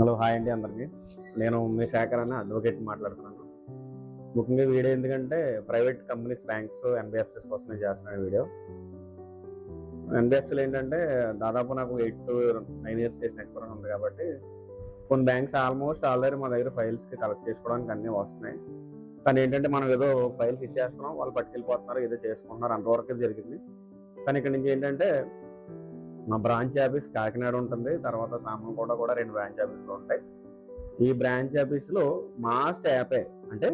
Hello, hi అండి అందరికీ. నేను మీ శేఖర్ అన్న అడ్వకేట్ మాట్లాడుతున్నాను. ముఖ్యంగా వీడియో ఎందుకంటే ప్రైవేట్ కంపెనీస్, బ్యాంక్స్, ఎన్బిఎఫ్సిస్ కోసమే చేస్తున్నాను వీడియో. ఎన్బిఎఫ్సిలో ఏంటంటే దాదాపు నాకు 8 to 9 years చేసిన ఎక్స్పీరియన్స్ ఉంది కాబట్టి కొన్ని బ్యాంక్స్ ఆల్మోస్ట్ ఆల్రెడీ మా దగ్గర ఫైల్స్కి కలెక్ట్ చేసుకోవడానికి అన్నీ వస్తున్నాయి. కానీ ఏంటంటే మనం ఏదో ఫైల్స్ ఇచ్చేస్తున్నాం, వాళ్ళు పట్టుకెళ్ళిపోతున్నారు, ఏదో చేసుకుంటున్నారు, అంతవరకు జరిగింది. కానీ ఇక్కడ నుంచి ఏంటంటే మా బ్రాంచ్ ఆఫీస్ కాకినాడ ఉంటుంది, తర్వాత సామర్లకోట కూడా 2 బ్రాంచ్ ఆఫీసులు ఉంటాయి. ఈ బ్రాంచ్ ఆఫీస్లో మా స్టాఫే, అంటే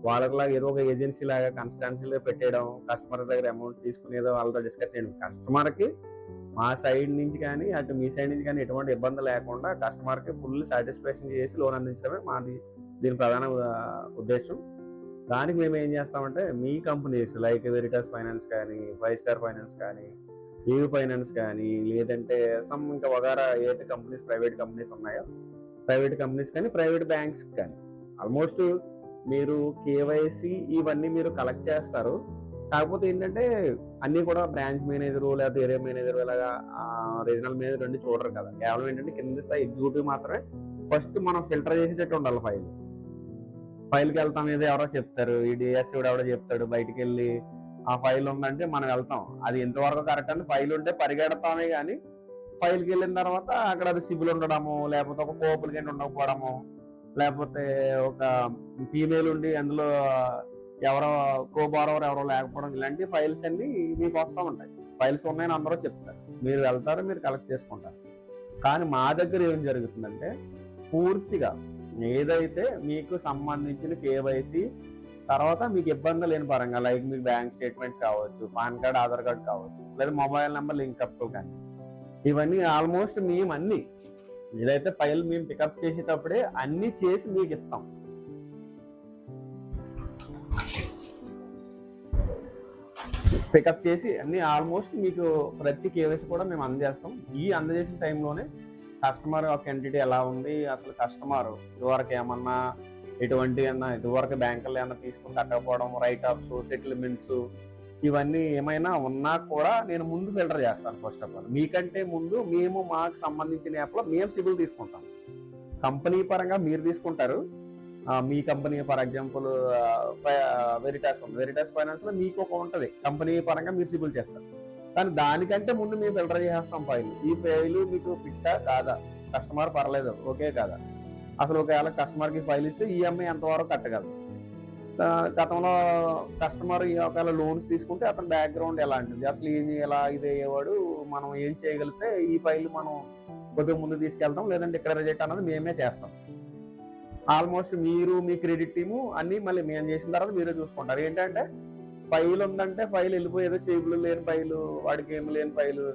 వాళ్ళకిలాగా ఏదో ఒక ఏజెన్సీ లాగా కన్స్టాన్సీలో పెట్టేయడం, కస్టమర్ దగ్గర అమౌంట్ తీసుకునేదో వాళ్ళతో డిస్కస్ చేయడం. కస్టమర్కి మా సైడ్ నుంచి కానీ అటు మీ సైడ్ నుంచి కానీ ఎటువంటి ఇబ్బంది లేకుండా కస్టమర్కి ఫుల్ సాటిస్ఫాక్షన్ చేసి లోన్ అందించడమే మాది దీని ప్రధాన ఉద్దేశం. దానికి మేము ఏం చేస్తామంటే మీ కంపెనీస్ లైక్ వెరిటాస్ ఫైనాన్స్ కానీ, 5 Star ఫైనాన్స్ కానీ, ఈవ్ ఫైనాన్స్ కానీ, లేదంటే ఇంకా వగారా ఏదైతే కంపెనీస్ ప్రైవేట్ కంపెనీస్ ఉన్నాయో ప్రైవేట్ కంపెనీస్ కానీ, ప్రైవేట్ బ్యాంక్స్ కానీ ఆల్మోస్ట్ మీరు కేవైసీ ఇవన్నీ మీరు కలెక్ట్ చేస్తారు. కాకపోతే ఏంటంటే అన్నీ కూడా బ్రాంచ్ మేనేజరు లేకపోతే ఏరియా మేనేజరు ఇలాగా రీజనల్ మేనేజర్ అండి చూడరు కదా. కేవలం ఏంటంటే కింద స్థాయి ఎగ్జిక్యూటివ్ మాత్రమే ఫస్ట్ మనం ఫిల్టర్ చేసేటట్టు ఉండాలి. ఫైల్కి వెళ్తాం, ఏదో ఎవరో చెప్తారు, ఈ డిఎస్సీ ఎవడో చెప్తాడు, బయటికి వెళ్ళి ఆ ఫైల్ ఉందంటే మనం వెళ్తాం, అది ఎంతవరకు కరెక్ట్ అని ఫైల్ ఉంటే పరిగెడతామే కానీ ఫైల్కి వెళ్ళిన తర్వాత అక్కడ అది సిబిల్ ఉండడము, లేకపోతే ఒక కోపులు గంట ఉండకపోవడము, లేకపోతే ఒక ఫీమేల్ ఉండి అందులో ఎవరో కోబారవర్ ఎవరో లేకపోవడం, ఇలాంటి ఫైల్స్ అన్ని మీకు వస్తూ ఉంటాయి. ఫైల్స్ ఉన్నాయని అందరూ చెప్తారు, మీరు వెళ్తారు, మీరు కలెక్ట్ చేసుకుంటారు. కానీ మా దగ్గర ఏం జరుగుతుందంటే పూర్తిగా ఏదైతే మీకు సంబంధించిన కేవైసీ తర్వాత మీకు ఇబ్బంది లేని పరంగా లైక్ మీకు బ్యాంక్ స్టేట్మెంట్స్ కావచ్చు, పాన్ కార్డ్, ఆధార్ కార్డ్ కావచ్చు, లేదా మొబైల్ నెంబర్ లింక్అప్ కానీ, ఇవన్నీ ఆల్మోస్ట్ మేము అన్ని ఏదైతే ఫైల్ మేము పికప్ చేసేటప్పుడే అన్ని చేసి మీకు ఇస్తాం. పికప్ చేసి అన్ని ఆల్మోస్ట్ మీకు ప్రతి కేవైసీ కూడా మేము అందజేస్తాం. ఈ అందజేసిన టైంలోనే కస్టమర్ ఒక ఎంటిటీ ఎలా ఉంది, అసలు కస్టమర్ ఇదివరకు ఏమన్నా ఎటువంటి ఇదివరకు బ్యాంకుల్లో ఏమన్నా తీసుకుని కట్టకపోవడం, రైట్ ఆఫ్స్, సెటిల్మెంట్స్ ఇవన్నీ ఏమైనా ఉన్నా కూడా నేను ముందు ఫిల్టర్ చేస్తాను. ఫస్ట్ ఆఫ్ ఆల్ మీకంటే ముందు మేము మాకు సంబంధించిన యాప్లో మేము సిబిల్ తీసుకుంటాం. కంపెనీ పరంగా మీరు తీసుకుంటారు, మీ company for example Veritas Finance లో మీకు ఒక ఉంటుంది, కంపెనీ పరంగా మీరు సిబిల్ చేస్తారు. కానీ దానికంటే ముందు మేము ఫిల్టర్ చేస్తాం ఫైల్. ఈ ఫైల్ మీకు ఫిట్టా కాదా, కస్టమర్ పర్లేదు ఓకే కాదా, అసలు ఒకవేళ కస్టమర్కి ఫైల్ ఇస్తే ఈఎంఐ ఎంతవరకు కట్టగలరు, గతంలో కస్టమర్ ఒకవేళ లోన్స్ తీసుకుంటే అతని బ్యాక్గ్రౌండ్ ఎలాంటిది, అసలు ఏమి ఎలా ఇది అయ్యేవాడు, మనం ఏం చేయగలిగితే ఈ ఫైల్ మనం కొద్దిగా ముందు తీసుకెళ్తాం, లేదంటే ఇక్కడ రిజెక్ట్ అన్నది మేమే చేస్తాం. ఆల్మోస్ట్ మీరు మీ క్రెడిట్ టీము అన్ని మళ్ళీ మేము చేసిన తర్వాత మీరే చూసుకుంటారు. ఏంటంటే ఫైల్ ఉందంటే ఫైల్ వెళ్ళిపోయేదో సేబుల్ లేని ఫైలు, వాడికి ఏమి లేని ఫైలు,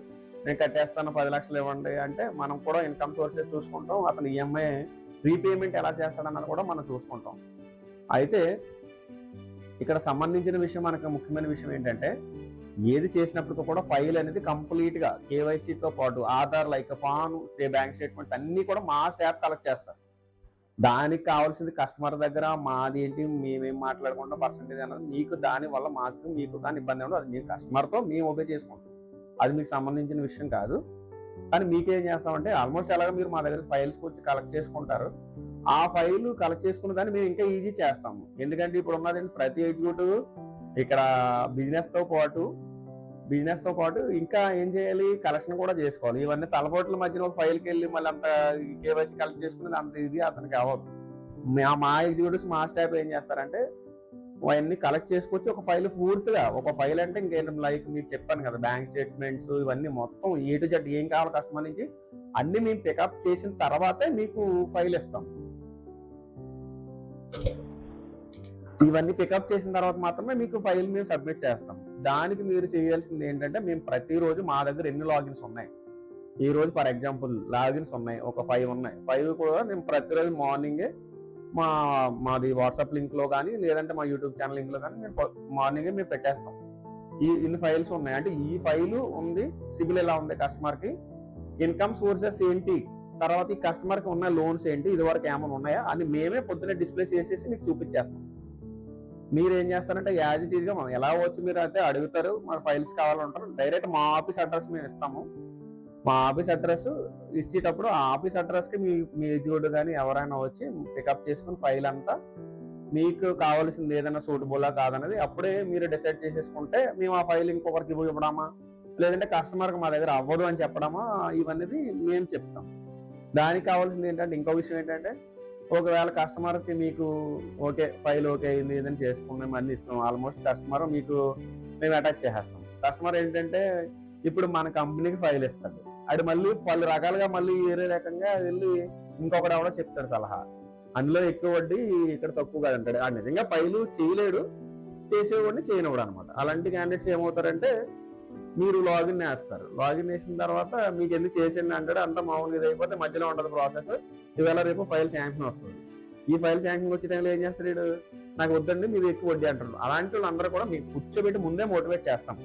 నేను కట్టేస్తాను 10 లక్షలు ఇవ్వండి అంటే మనం కూడా ఇన్కమ్ సోర్సెస్ చూసుకుంటాం, అతను ఈఎంఐ రీపేమెంట్ ఎలా చేస్తాడన్నది కూడా మనం చూసుకుంటాం. అయితే ఇక్కడ సంబంధించిన విషయం, మనకు ముఖ్యమైన విషయం ఏంటంటే ఏది చేసినప్పుడు కూడా ఫైల్ అనేది కంప్లీట్ గా కేవైసీతో పాటు Aadhaar, like form, bank statements అన్ని కూడా మా స్టాఫ్ కలెక్ట్ చేస్తారు. దానికి కావాల్సింది కస్టమర్ దగ్గర మాది ఏంటి, మేమేం మాట్లాడకుండా పర్సెంటేజ్ అన్నది మీకు, దాని వల్ల మీకు కానీ ఇబ్బంది ఉండదు. అది మేము కస్టమర్తో మేము ఒబే చేసుకుంటాం, అది మీకు సంబంధించిన విషయం కాదు. కానీ మీకేం చేస్తామంటే ఆల్మోస్ట్ ఎలాగ మీరు మా దగ్గర ఫైల్స్ వచ్చి కలెక్ట్ చేసుకుంటారు, ఆ ఫైల్ కలెక్ట్ చేసుకున్న దాన్ని మేము ఇంకా ఈజీ చేస్తాము. ఎందుకంటే ఇప్పుడు ఉన్నది ప్రతి ఎగ్జిక్యూటివ్ ఇక్కడ బిజినెస్ తో పాటు ఇంకా ఏం చేయాలి, కలెక్షన్ కూడా చేసుకోవాలి. ఇవన్నీ తలపోట్ల మధ్యన ఒక ఫైల్కి వెళ్ళి మళ్ళీ అంత కేవైసీ కలెక్ట్ చేసుకునేది అంత ఇది అతనికి అవ్వదు. మా ఎగ్జిక్యూటివ్స్, మా స్టాఫ్ ఏం చేస్తారంటే అవన్నీ కలెక్ట్ చేసుకొచ్చి ఒక ఫైల్ పూర్తిగా, ఒక ఫైల్ అంటే ఇంకేం లైక్ మీకు చెప్పాను కదా, బ్యాంక్ స్టేట్మెంట్స్ ఇవన్నీ మొత్తం A to Z ఏం కావాలి కస్టమర్ నుంచి అన్ని మేము పికప్ చేసిన తర్వాతే మీకు ఫైల్ ఇస్తాం. ఇవన్నీ పికప్ చేసిన తర్వాత మాత్రమే మీకు ఫైల్ మేము సబ్మిట్ చేస్తాం. దానికి మీరు చేయాల్సింది ఏంటంటే, మేము ప్రతిరోజు మా దగ్గర ఎన్ని లాగిన్స్ ఉన్నాయి, ఈ రోజు ఫర్ ఎగ్జాంపుల్ లాగిన్స్ ఉన్నాయి, ఒక 5 ఉన్నాయి. 5 కూడా మేము ప్రతిరోజు మార్నింగే మాది వాట్సాప్ లింక్లో కానీ, లేదంటే మా యూట్యూబ్ ఛానల్ లింక్లో కానీ మేము మార్నింగే మేము పెట్టేస్తాం. ఇన్ని ఫైల్స్ ఉన్నాయి అంటే ఈ ఫైలు ఉంది, సిబిల్ ఎలా ఉంది కస్టమర్కి, ఇన్కమ్ సోర్సెస్ ఏంటి, తర్వాత ఈ కస్టమర్కి ఉన్న లోన్స్ ఏంటి, ఇదివరకు ఏమైనా ఉన్నాయా అని మేమే పొద్దున్నే డిస్ప్లే చేసేసి మీకు చూపించేస్తాం. మీరు ఏం చేస్తారంటే యాజ్ ఇట్ ఈస్గా మనం ఎలా వచ్చి మీరు అయితే అడుగుతారు, మాకు ఫైల్స్ కావాలంటారు, డైరెక్ట్ మా ఆఫీస్ అడ్రస్ మేము ఇస్తాము. మా ఆఫీస్ అడ్రస్ ఇచ్చేటప్పుడు ఆ ఆఫీస్ అడ్రస్కి మీ ఎగ్జిక్యూటివ్ కానీ ఎవరైనా వచ్చి పికప్ చేసుకుని ఫైల్ అంతా మీకు కావాల్సింది ఏదైనా సూటబుల్లా కాదనేది అప్పుడే మీరు డిసైడ్ చేసేసుకుంటే మేము ఆ ఫైల్ ఇంకొకరికి ఇవ్వడమా లేదంటే కస్టమర్కి మా దగ్గర అవ్వదు అని చెప్పడమా ఇవన్నీ మేము చెప్తాం. దానికి కావాల్సింది ఏంటంటే ఇంకో విషయం ఏంటంటే ఒకవేళ కస్టమర్కి మీకు ఓకే ఫైల్ ఓకే అయింది ఏదైనా చేసుకుని మేము అన్ని ఇస్తాం. ఆల్మోస్ట్ కస్టమర్ మీకు మేము అటాచ్ చేసేస్తాం. కస్టమర్ ఏంటంటే ఇప్పుడు మన కంపెనీకి ఫైల్ ఇస్తాడు, అది మళ్ళీ పలు రకాలుగా మళ్ళీ వేరే రకంగా వెళ్ళి ఇంకొకటి ఎవడో చెప్తాడు సలహా, అందులో ఎక్కువ వడ్డీ ఇక్కడ తక్కువ కాదంటాడు. అది నిజంగా ఫైలు చేయలేడు, చేసేవాడిని చేయనివాడు అనమాట. అలాంటి క్యాండిడేట్స్ ఏమవుతారంటే మీరు లాగిన్ వేస్తారు, లాగిన్ వేసిన తర్వాత మీకు ఎందుకు చేసేయండి అంటాడు, అంతా మామూలుగా ఇది అయిపోతే మధ్యలో ఉండదు ప్రాసెస్. ఇవాళ రేపు ఫైల్ శాంక్షన్ వస్తుంది. ఈ ఫైల్ శాంక్షన్ వచ్చే టైంలో ఏం చేస్తాడు, నాకు వద్దండి మీరు ఎక్కువ వడ్డీ అంటారు. అలాంటి వాళ్ళందరూ కూడా మీకు కూర్చోబెట్టి ముందే మోటివేట్ చేస్తాం.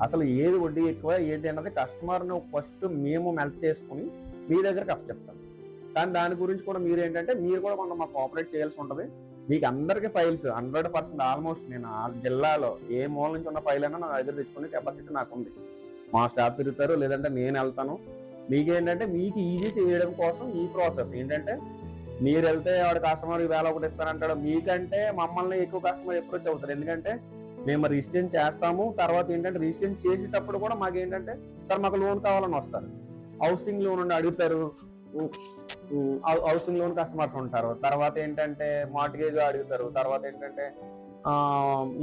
అసలు ఏది వడ్డీ ఎక్కువ ఏంటి అన్నది కస్టమర్ను ఫస్ట్ మేము మెల్ట్ చేసుకుని మీ దగ్గరకు అప్పచెప్తాం. కానీ దాని గురించి కూడా మీరు ఏంటంటే మీరు కూడా కొంత మాకు కోఆపరేట్ చేయాల్సి ఉంటుంది. మీకు అందరికీ ఫైల్స్ 100% ఆల్మోస్ట్ నేను ఆ జిల్లాలో ఏ మూల నుంచి ఉన్న ఫైల్ అయినా నా దగ్గర తెచ్చుకునే కెపాసిటీ నాకు ఉంది. మా స్టాఫ్ తిరుగుతారు, లేదంటే నేను వెళ్తాను. మీకేంటంటే మీకు ఈజీ చేయడం కోసం ఈ ప్రాసెస్ ఏంటంటే మీరు వెళ్తే వాడు కస్టమర్ వేళ ఒకటి ఇస్తారంటాడు, మీకంటే మమ్మల్ని ఎక్కువ కస్టమర్ అప్రోచ్ అవుతారు. ఎందుకంటే మేము రిజిస్ట్రేషన్ చేస్తాము, తర్వాత ఏంటంటే రిజిస్ట్రేషన్ చేసేటప్పుడు కూడా మాకు ఏంటంటే సార్ మాకు లోన్ కావాలని వస్తారు, హౌసింగ్ లోన్ ఉండి అడుగుతారు, హౌసింగ్ లోన్ కస్టమర్స్ ఉంటారు. తర్వాత ఏంటంటే మార్ట్గేజ్ అడుగుతారు, తర్వాత ఏంటంటే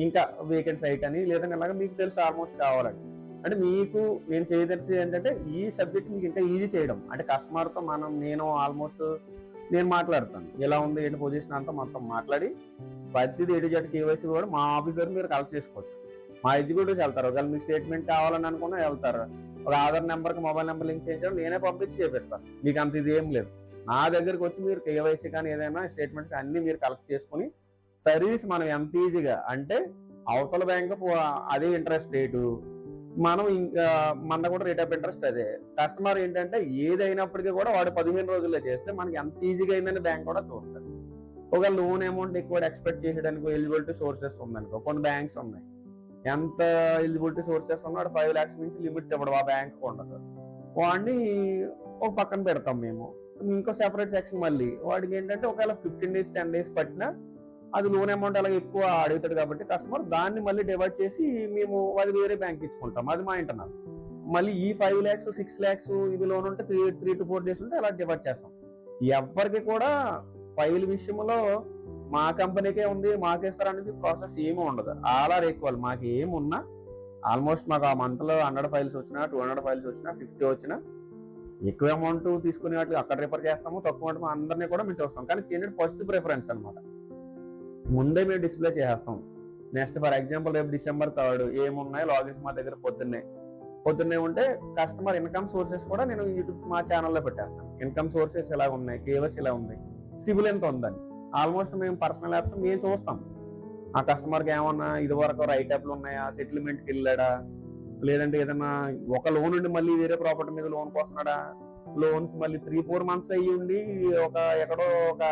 ఇంకా వేకెంట్ సైట్ అని లేదంటే అలాగే మీకు తెలుసు ఆల్మోస్ట్ కావాలని. అంటే మీకు నేను చేయదలిచి ఏంటంటే ఈ సబ్జెక్ట్ మీకు ఇంకా ఈజీ చేయడం. అంటే కస్టమర్తో నేను ఆల్మోస్ట్ నేను మాట్లాడతాను, ఎలా ఉంది ఏంటి పొజిషన్ అంతా మొత్తం మాట్లాడి ప్రతిది ఎడిజెట్ కేవైసీ కూడా మా ఆఫీసర్ మీరు కలెక్ట్ చేసుకోవచ్చు. మా ఎగ్జిక్యూటివ్స్ వెళ్తారు, ఒకవేళ మీకు స్టేట్మెంట్ కావాలని అనుకున్నా వెళ్తారు. ఒక ఆధార్ నెంబర్కి మొబైల్ నెంబర్ లింక్ చేయించడం నేనే పంపించి చేపిస్తాను. మీకు అంత ఇది ఏం లేదు. నా దగ్గరికి వచ్చి మీరు కేవైసీ కానీ ఏదైనా స్టేట్మెంట్స్ అన్ని మీరు కలెక్ట్ చేసుకుని సర్వీస్ మనం ఎంత ఈజీగా అంటే అవతల బ్యాంక్ అదే ఇంట్రెస్ట్ రేటు, మనం ఇంకా మన కూడా రేట్ ఆఫ్ ఇంట్రెస్ట్ అదే. కస్టమర్ ఏంటంటే ఏదైనప్పటికీ కూడా వాడు 15 రోజుల్లో చేస్తే మనకి ఎంత ఈజీగా అయిందని బ్యాంక్ కూడా చూస్తుంది. ఒక లోన్ అమౌంట్ ఎక్కువ ఎక్స్పెక్ట్ చేసేయడానికి ఎలిజిబిలిటీ సోర్సెస్ ఉందనుకో, కొన్ని బ్యాంక్స్ ఉన్నాయి ఎంత ఎలిజిబిలిటీ సోర్సెస్ ఉన్నాడు 5 lakhs నుంచి లిమిట్ ఇవ్వడం ఆ బ్యాంక్ ఉండదు. వాడిని ఒక పక్కన పెడతాం మేము. ఇంకో సెపరేట్ సెక్షన్ మళ్ళీ వాడికి ఏంటంటే ఒకవేళ 15 days 10 days పట్టినా అది లోన్ అమౌంట్ అలాగే ఎక్కువ అడుగుతాడు కాబట్టి కస్టమర్ దాన్ని మళ్ళీ డివైడ్ చేసి మేము అది వేరే బ్యాంక్ ఇచ్చుకుంటాం. అది మా ఇంటర్నల్. మళ్ళీ ఈ 5 lakhs 6 lakhs ఇవి లోన్ ఉంటే 3 to 4 days ఉంటే అలా డివైడ్ చేస్తాం. ఎవరికి కూడా ఫైల్ విషయంలో మా కంపెనీకే ఉంది మాకేస్తారు అనేది ప్రాసెస్ ఏమీ ఉండదు. అలా రేక్వాలి మాకు ఏమున్నా ఆల్మోస్ట్ మాకు ఆ మంత్లో 100 ఫైల్స్ వచ్చినా 200 ఫైల్స్ వచ్చినా 50 వచ్చినా ఎక్కువ అమౌంట్ తీసుకునే వాటికి అక్కడ రిఫర్ చేస్తాము, తక్కువ అమౌంట్ అందరినీ కూడా మేము చూస్తాం. కానీ ఏంటంటే ఫస్ట్ ప్రిఫరెన్స్ అనమాట ముందే మేము డిస్ప్లే చేసేస్తాం. నెక్స్ట్ ఫర్ ఎగ్జాంపుల్ రేపు December 3rd ఏమున్నాయి లాగిన్స్ మా దగ్గర పొద్దున్నే ఉంటే కస్టమర్ ఇన్కమ్ సోర్సెస్ కూడా నేను యూట్యూబ్ మా ఛానల్లో పెట్టేస్తాను. ఇన్కమ్ సోర్సెస్ ఎలా ఉన్నాయి, కేవైసీ ఎలా ఉంది, సిబిల్ ఎంత ఉందని ఆల్మోస్ట్ మేము పర్సనల్ యాప్స్ మేము చూస్తాం. ఆ కస్టమర్కి ఏమన్నా ఇదివరకు రైట్ యాప్లు ఉన్నాయా, సెటిల్మెంట్కి వెళ్ళాడా, లేదంటే ఏదైనా ఒక లోన్ ఉండి మళ్ళీ వేరే ప్రాపర్టీ మీద లోన్ వస్తున్నాడా, లోన్స్ మళ్ళీ 3-4 months అయ్యి ఉండి ఎక్కడో ఒక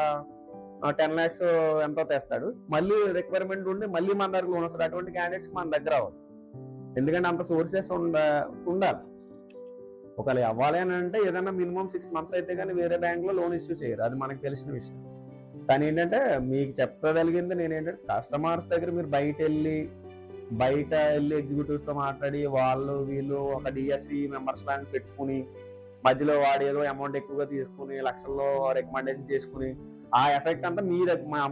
10 lakhs ఎంతో తెస్తాడు, మళ్ళీ రిక్వైర్మెంట్ ఉండి మళ్ళీ మన దగ్గర లోన్ వస్తాడు. అటువంటి క్యాండిడేట్స్ మన దగ్గర అవ్వదు. ఎందుకంటే అంత సోర్సెస్ ఉండాలి. ఒకవేళ అవ్వాలి అని అంటే ఏదైనా మినిమం 6 months అయితే కానీ వేరే బ్యాంక్ లో లోన్ ఇష్యూ చేయరు, అది మనకు తెలిసిన విషయం. కానీ ఏంటంటే మీకు చెప్పగలిగింది నేను ఏంటంటే కస్టమర్స్ దగ్గర మీరు బయట వెళ్ళి ఎగ్జిక్యూటివ్స్ తో మాట్లాడి వీళ్ళు ఒక డిఎస్సి మెంబర్స్ లాంటి పెట్టుకుని మధ్యలో వాడు ఏదో అమౌంట్ ఎక్కువగా తీసుకుని లక్షల్లో రికమెండేషన్ చేసుకుని ఆ ఎఫెక్ట్ అంతా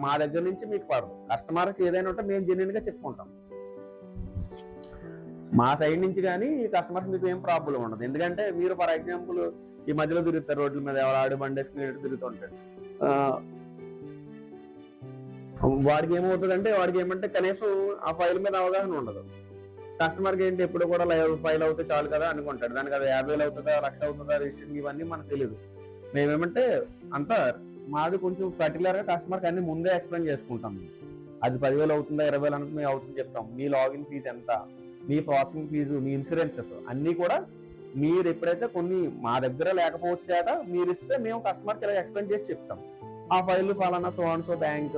మా దగ్గర నుంచి మీకు పడదు. కస్టమర్కి ఏదైనా ఉంటే మేము జెన్యూన్ గా చెప్పుకుంటాం మా సైడ్ నుంచి. కానీ కస్టమర్స్ మీకు ఏం ప్రాబ్లం ఉండదు. ఎందుకంటే మీరు ఫర్ ఎగ్జాంపుల్ ఈ మధ్యలో తిరుగుతారు రోడ్ల మీద, ఎవరు ఆడు బండి వేసుకుని తిరుగుతూ ఉంటాడు. వాడికి ఏమవుతుందంటే వాడికి ఏమంటే కనీసం ఆ ఫైల్ మీద అవగాహన ఉండదు. కస్టమర్కి ఏంటి ఎప్పుడు కూడా ఫైల్ అవుతే చాలు కదా అనుకుంటాడు. దానికి అది 50,000 అవుతుందా, 1,00,000 అవుతుందా రిజిస్ట్రేషన్ ఇవన్నీ మనకు తెలియదు. మేమేమంటే అంతా మాది కొంచెం పర్టికులర్ గా కస్టమర్కి అన్ని ముందే ఎక్స్ప్లెయిన్ చేసుకుంటాం. అది 10,000 అవుతుందా 20,000 అనుకుంటే మేము అవుతుంది చెప్తాం. మీ లాగిన్ ఫీజు ఎంత, మీ ప్రాసెసింగ్ ఫీజు, మీ ఇన్సూరెన్సెస్ అన్ని కూడా మీరు ఎప్పుడైతే కొన్ని మా దగ్గర లేకపోవచ్చు డేటా మీరు ఇస్తే మేము కస్టమర్కి ఇలా ఎక్స్ప్లెయిన్ చేసి చెప్తాం. ఆ ఫైల్ ఫలానా సో బ్యాంక్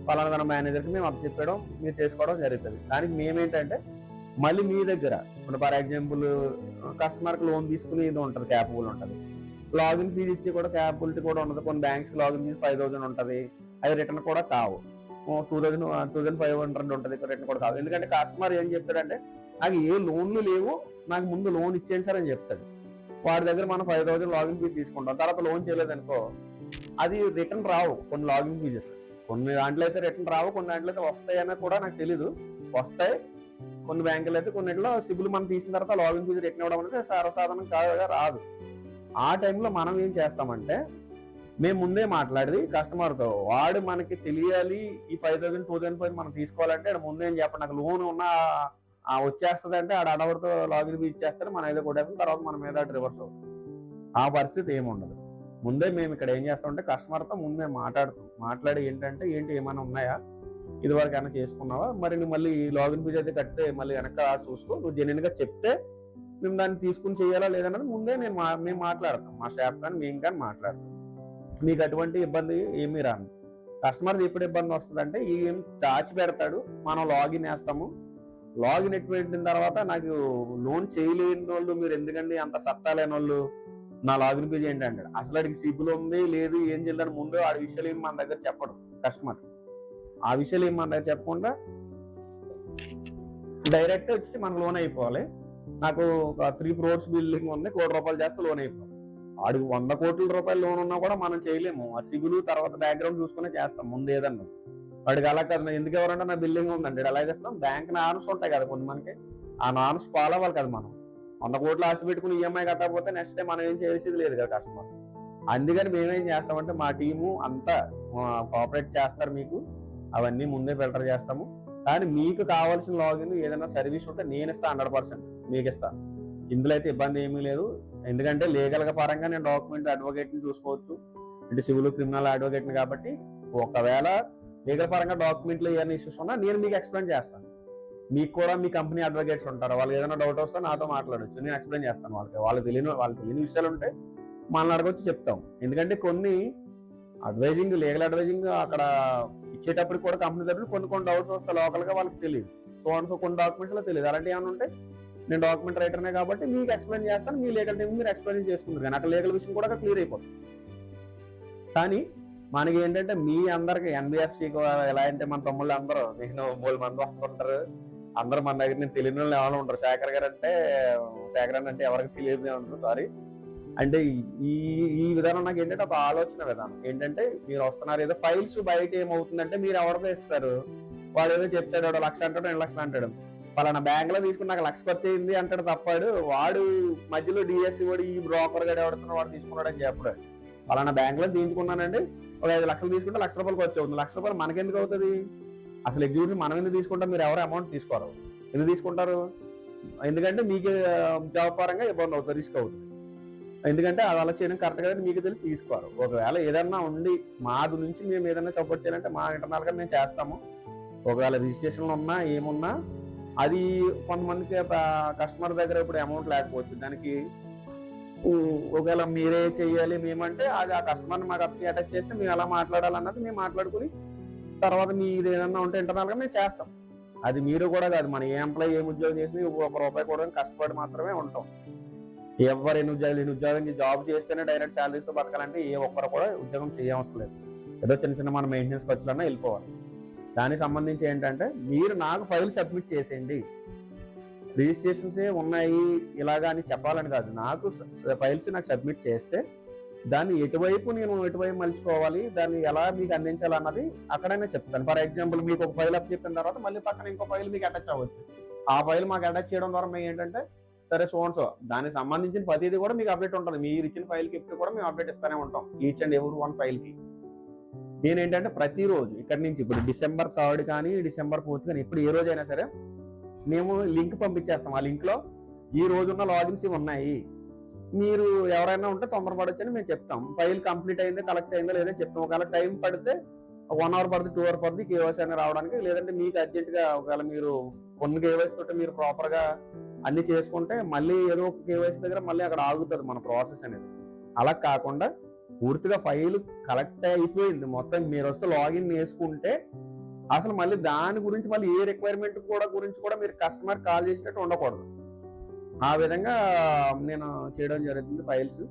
ఫలానా మేనేజర్కి మేము అప్ చెప్పడం మీరు చేసుకోవడం జరుగుతుంది. దానికి మేమేంటంటే మళ్ళీ మీ దగ్గర ఇప్పుడు ఫర్ ఎగ్జాంపుల్ కస్టమర్కి లోన్ తీసుకుని ఇది ఉంటుంది, క్యాపబుల్ ఉంటుంది. లాగిన్ ఫీజు ఇచ్చి కూడా క్యాపబిలిటీ కూడా ఉండదు. కొన్ని బ్యాంక్స్ లాగిన్ ఫీజు 5,000 ఉంటుంది, అది రిటర్న్ కూడా కావు. 2,500 ఉంటుంది, రిటర్న్ కూడా కావు. ఎందుకంటే కస్టమర్ ఏం చెప్తాడంటే నాకు ఏ లోన్లు లేవు, నాకు ముందు లోన్ ఇచ్చేయండి సార్ అని చెప్తాడు. వాడి దగ్గర మనం 5,000 లాగిన్ ఫీజు తీసుకుంటాం, తర్వాత లోన్ చేయలేదనుకో అది రిటర్న్ రావు. కొన్ని లాగిన్ ఫీజెస్ కొన్ని దాంట్లో అయితే రిటర్న్ రావు, కొన్ని దాంట్లో అయితే వస్తాయని కూడా నాకు తెలీదు. వస్తాయి కొన్ని బ్యాంకులు అయితే, కొన్నిట్లో సిబిల్ మనం తీసిన తర్వాత లాగిన్ ఫీజు రిటర్న్ ఇవ్వడం అనేది సర్వసాధారణం కాదుగా, రాదు. ఆ టైంలో మనం ఏం చేస్తామంటే మేము ముందే మాట్లాడి కస్టమర్తో వాడు మనకి తెలియాలి ఈ 5,000 2,500 మనం తీసుకోవాలంటే ముందే ఏం చెప్పండి నాకు లోన్ ఉన్న వచ్చేస్తుంది అంటే ఆడ అడవడితో లాగిన్ ఫీజు ఇచ్చేస్తాడు, మనం ఏదో కొట్టేస్తాం, తర్వాత మన మీద రివర్స్ అవుతుంది. ఆ పరిస్థితి ఏముండదు. ముందే మేము ఇక్కడ ఏం చేస్తామంటే కస్టమర్తో ముందే మాట్లాడి ఏంటంటే ఏమైనా ఉన్నాయా, ఇది వరకు ఏమైనా చేసుకున్నావా, మరి నువ్వు మళ్ళీ లాగిన్ ఫీజు అయితే కడితే మళ్ళీ వెనక చూసుకో, నువ్వు జెన్యున్గా చెప్తే మేము దాన్ని తీసుకుని చేయాలా లేదన్నది ముందే మేము మాట్లాడతాం. మా స్టాఫ్ కానీ మేము కానీ మాట్లాడతాం. మీకు అటువంటి ఇబ్బంది ఏమీ రాను. కస్టమర్ ఎప్పుడు ఇబ్బంది వస్తుందంటే ఏం దాచి పెడతాడు, మనం లాగిన్ వేస్తాము, లాగిన్ పెట్టిన తర్వాత నాకు లోన్ చేయలేని వాళ్ళు మీరు ఎందుకండి అంత సత్తా లేని వాళ్ళు నా లాగిన్ పేజ్ ఏంటి అంటాడు. అసలు అడిగి సిబిల్ ఉంది లేదు ఏం చేయాలని ముందు ఆ విషయాలు ఏమి మన దగ్గర చెప్పడు కస్టమర్. ఆ విషయాలు ఏమి మన దగ్గర చెప్పకుండా డైరెక్ట్ వచ్చి మన లోన్ అయిపోవాలి. నాకు ఒక 3 crores బిల్డింగ్ ఉంది, ₹1,00,00,000 చేస్తే లోన్ అయిపోవాలి. వాడికి 100 కోట్ల రూపాయలు లోన్ ఉన్నా కూడా మనం చేయలేము. ఆ సిబిల్ తర్వాత బ్యాక్గ్రౌండ్ చూసుకునే చేస్తాం ముందు ఏదన్నా. వాడికి అలా కాదు, ఎందుకు ఎవరంటే నా బిల్డింగ్ ఉందండి అలాగే ఇస్తాం. బ్యాంక్ నార్మ్స్ ఉంటాయి కదా కొన్ని, మనకి ఆ నార్మ్స్ ఫాలో అవ్వాలి కదా. మనం 100 కోట్లు ఆశ పెట్టుకుని ఈఎంఐ కట్టకపోతే నెక్స్ట్ డే మనం ఏం చేసేది లేదు కదా కస్టమర్. అందుకని మేమేం చేస్తామంటే మా టీము అంతా కోఆపరేట్ చేస్తారు, మీకు అవన్నీ ముందే ఫిల్టర్ చేస్తాము. కానీ మీకు కావాల్సిన లాగిన్ ఏదైనా సర్వీస్ ఉంటే నేను ఇస్తా, 100% మీకు ఇస్తాను. ఇందులో అయితే ఇబ్బంది ఏమీ లేదు. ఎందుకంటే లీగల్ గా పరంగా నేను డాక్యుమెంట్ అడ్వకేట్ ని చూసుకోవచ్చు, అంటే సివిల్ క్రిమినల్ అడ్వకేట్ ని. కాబట్టి ఒకవేళ లీగల్ పరంగా డాక్యుమెంట్లు ఏమైనా ఇష్యూస్ ఉన్నా నేను మీకు ఎక్స్ప్లెయిన్ చేస్తాను. మీకు కూడా మీ కంపెనీ అడ్వకేట్స్ ఉంటారు, వాళ్ళు ఏదైనా డౌట్ వస్తే నాతో మాట్లాడవచ్చు, నేను ఎక్స్ప్లెయిన్ చేస్తాను. వాళ్ళకి తెలియని విషయాలు ఉంటే మనల్ని అడగొచ్చి చెప్తాం. ఎందుకంటే కొన్ని అడ్వైజింగ్ లీగల్ అడ్వైజింగ్ అక్కడ ఇచ్చేటప్పుడు కూడా కంపెనీ తరపున కొన్ని డౌట్స్ వస్తాయి, లోకల్ గా వాళ్ళకి తెలియదు. సో కొన్ని డాక్యుమెంట్స్ లో తెలియదు. అలాంటివి ఏమైనా ఉంటే నేను డాక్యుమెంట్ రైటర్నే కాబట్టి మీకు ఎక్స్ప్లెయిన్ చేస్తాను, మీ లీగల్ టీం మీరు ఎక్స్ప్లెయిన్ చేసుకుంటారు. కానీ అక్కడ లీగల్ విషయం కూడా క్లియర్ అయిపోతుంది. కానీ మనకి ఏంటంటే మీ అందరికి ఎన్బిఎఫ్సికి ఎలా అంటే మన తమ్ముళ్ళు అందరూ నేను 3 మంది వస్తుంటారు, అందరూ మన దగ్గర నేను తెలియని వాళ్ళు ఎవరైనా ఉంటారు. శేఖర్ అంటే ఎవరికి తెలియదు ఉంటారు, సారీ. అంటే ఈ విధానం నాకు ఏంటంటే ఒక ఆలోచన విధానం ఏంటంటే మీరు వస్తున్నారు ఏదో ఫైల్స్ బయట ఏమవుతుందంటే మీరు ఎవరికో ఇస్తారు, వాడు ఏదో చెప్తాడు, 1,00,000 అంటాడు 2,00,000 అంటాడు, పలానా బ్యాంక్ లో తీసుకుని నాకు 1,00,000 ఖర్చు అయింది అంటాడు తప్పాడు. వాడు మధ్యలో డిఎస్సి వాడు ఈ బ్రోకర్ గడు ఎవడుతున్నా వాడు తీసుకున్నాడు అని చెప్పాడు. పలానా బ్యాంక్ లో తీయించుకున్నానండి, ఒక 5 లక్షలు తీసుకుంటే ₹1,00,000 ఖర్చు అవుతుంది. ₹1,00,000 మనకెందుకు అవుతుంది? అసలు ఎగ్జిక్యూటివ్ మనం ఎందుకు తీసుకుంటాం? మీరు ఎవరు అమౌంట్ తీసుకోరు. ఎందుకు తీసుకుంటారు? ఎందుకంటే మీకు జాబ్ పరంగా ఇబ్బంది అవుతుంది, రిస్క్ అవుతుంది. ఎందుకంటే అది అలా చేయడం కరెక్ట్ కదా మీకు తెలిసి తీసుకోరు. ఒకవేళ ఏదన్నా ఉండి మాది నుంచి మేము ఏదైనా సపోర్ట్ చేయాలంటే మా ఇంటర్నల్ గా మేము చేస్తాము. ఒకవేళ రిజిస్ట్రేషన్లు ఉన్నా ఏమున్నా అది కొంతమందికి కస్టమర్ దగ్గర ఇప్పుడు అమౌంట్ లేకపోవచ్చు, దానికి ఒకవేళ మీరే చెయ్యాలి మేమంటే అది ఆ కస్టమర్ని మాకు అటాచ్ చేస్తే మేము ఎలా మాట్లాడాలన్నది మేము మాట్లాడుకుని తర్వాత మీది ఏదన్నా ఉంటే ఇంటర్నల్ గా మేము చేస్తాం. అది మీరు కూడా కాదు, మన ఏ ఎంప్లాయీ ఏం ఉద్యోగం చేసినా ₹1 కూడా కష్టపడి మాత్రమే ఉంటాం. ఎవరు ఎన్ని ఉద్యోగం జాబ్ చేస్తేనే డైరెక్ట్ శాలరీస్ తో బతకాలంటే ఏ ఒక్కరు కూడా ఉద్యోగం చేయవసరం లేదు. ఏదో చిన్న మన మెయింటెనెన్స్ ఖర్చులన్నా వెళ్ళిపోవాలి. దానికి సంబంధించి ఏంటంటే మీరు నాకు ఫైల్ సబ్మిట్ చేసేయండి, రిజిస్ట్రేషన్స్ ఉన్నాయి ఇలాగా అని చెప్పాలని కాదు, నాకు ఫైల్స్ నాకు సబ్మిట్ చేస్తే దాన్ని ఎటువైపు మలుచుకోవాలి, దాన్ని ఎలా మీకు అందించాలన్నది అక్కడైనా చెప్తాను. ఫర్ ఎగ్జాంపుల్ మీకు ఒక ఫైల్ అప్ చెప్పిన తర్వాత మళ్ళీ పక్కన ఇంకో ఫైల్ మీకు అటాచ్ అవ్వచ్చు. ఆ ఫైల్ మాకు అటాచ్ చేయడం ద్వారా మేము ఏంటంటే సరే సో దానికి సంబంధించిన ప్రతిదీ కూడా మీకు అప్డేట్ ఉంటుంది. మీరు ఇచ్చిన ఫైల్కి ఇప్పుడు కూడా మేము అప్డేట్ ఇస్తూనే ఉంటాం, ఈచ్ అండ్ ఎవరి 1 ఫైల్కి. నేనేంటంటే ప్రతిరోజు ఇక్కడ నుంచి ఇప్పుడు December 3rd కానీ December 4th కానీ ఇప్పుడు ఏ రోజైనా సరే మేము లింక్ పంపించేస్తాం. ఆ లింక్ లో ఈ రోజున్న లాగిన్స్ ఉన్నాయి, మీరు ఎవరైనా ఉంటే తొందరపడొచ్చని మేము చెప్తాం. ఫైల్ కంప్లీట్ అయిందో కలెక్ట్ అయిందో లేదని చెప్తాం. ఒకవేళ టైం పడితే 1 hour పడుతుంది, 2 hour పడుతుంది కేవైసీ అనేది రావడానికి. లేదంటే మీకు అర్జెంట్ గా ఒకవేళ మీరు కొన్ని కేవైసీ తోటి మీరు ప్రాపర్ గా అన్ని చేసుకుంటే మళ్ళీ ఏదో ఒక కేవైసీ దగ్గర మళ్ళీ అక్కడ ఆగుతుంది మన ప్రాసెస్ అనేది. అలా కాకుండా పూర్తిగా ఫైల్ కలెక్ట్ అయిపోయింది మొత్తం మీరు వస్తే లాగిన్ చేసుకుంటే అసలు మళ్ళీ దాని గురించి మళ్ళీ ఏ రిక్వైర్మెంట్ గురించి కూడా మీరు కస్టమర్ కాల్ చేసేటట్టు ఉండకూడదు. ఆ విధంగా నేను చేయడం జరుగుతుంది ఫైల్స్.